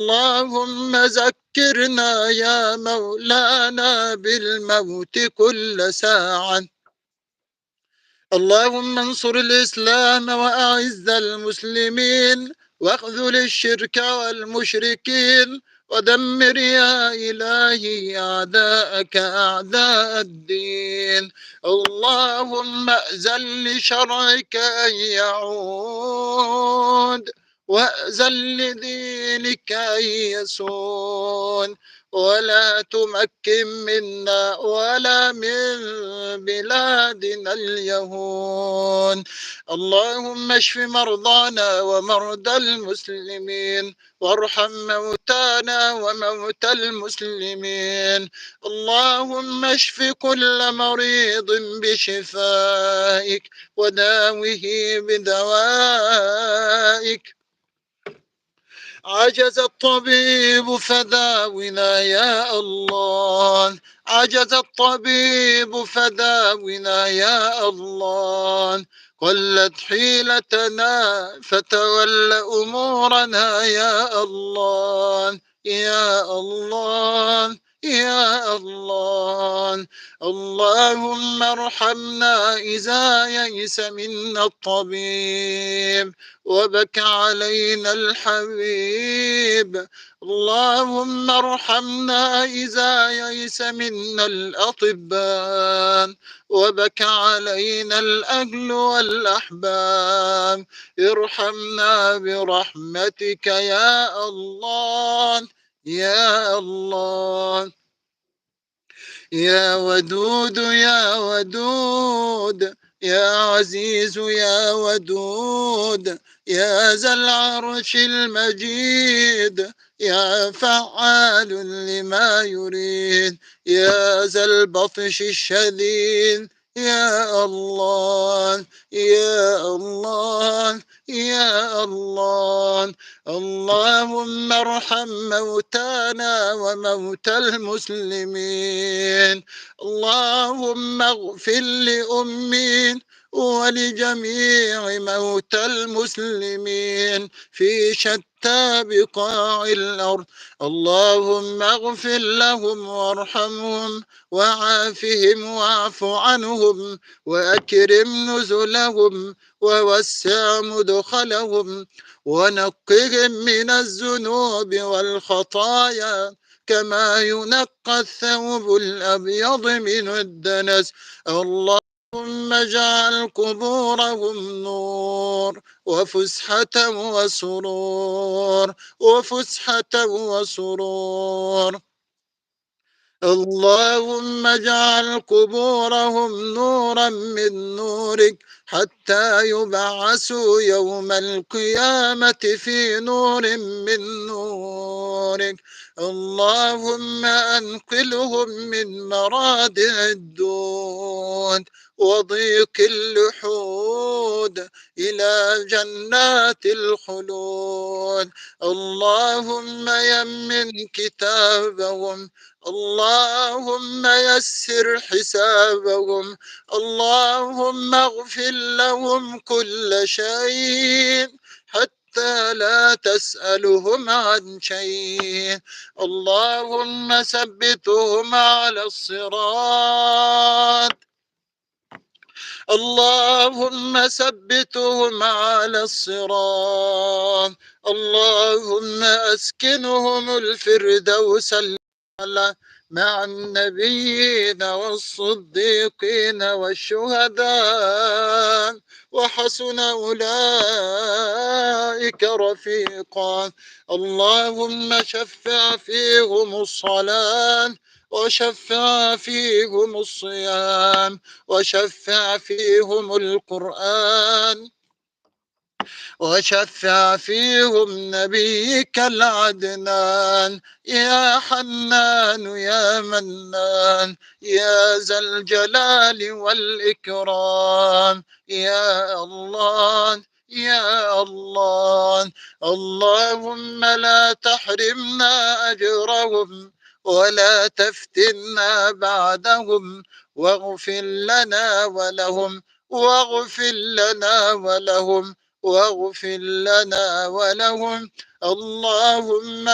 اللهم ذكرنا يا مولانا بالموت كل ساعة. اللهم انصر الإسلام وأعز المسلمين واخذل الشرك والمشركين ودمر يا إلهي أعداءك أعداء الدين. اللهم أذن لشرعك أن يعود وأذن لدينك أن يسود ولا تمكن منا ولا من بلادنا اليهود. اللهم اشف مرضانا ومرضى المسلمين وارحم موتانا وموتى المسلمين. اللهم اشف كل مريض بشفائك وداوه بدوائك. عجز الطبيب فداونا يا الله، عجز الطبيب فداونا يا الله. قلت حيلتنا فتول أمورنا يا الله يا الله يا الله. اللهم ارحمنا إذا يئس منا الطبيب وبكى علينا الحبيب. اللهم ارحمنا إذا يئس منا الأطباء وبكى علينا الأهل والأحباب. ارحمنا برحمتك يا الله يا الله. يا ودود يا ودود يا عزيز يا ودود يا ذا العرش المجيد يا فعال لما يريد يا ذا البطش الشديد يا الله يا الله يا الله. اللهم ارحم موتانا وموتى المسلمين. اللهم اغفر لأمين ولجميع موتى المسلمين في شتى بقاع الأرض. اللهم اغفر لهم وارحمهم وعافهم واعف عنهم وأكرم نزلهم ووسع مدخلهم ونقهم من الذنوب والخطايا كما ينقى الثوب الأبيض من الدنس. اللهم اجعل قبورهم نور وفسحة وسرور وفسحة وسرور. اللهم اجعل قبورهم نورا من نورك حتى يبعثوا يوم القيامة في نور من نورك. اللهم أنقلهم من مرادع الدود وضيق اللحود إلى جنات الخلود. اللهم يمن كتابهم. اللهم يسر حسابهم. اللهم اغفر لهم كل شيء حتى لا تسألهم عن شيء. اللهم ثبتهم على الصراط. اللهم ثبتهم على الصراط. اللهم أسكنهم الفردوس الأعلى مع النبيين والصديقين والشهداء وحسن أولئك رفيقا. اللهم شفع فيهم الصلاة وشفع فيهم الصيام وشفع فيهم القرآن وشفع فيهم نبيك العدنان. يا حنان يا منان يا ذا الجلال والإكرام يا الله يا الله. اللهم لا تحرمنا أجرهم ولا تفتنا بعدهم واغفر لنا ولهم واغفر لنا ولهم واغفر لنا ولهم. اللهم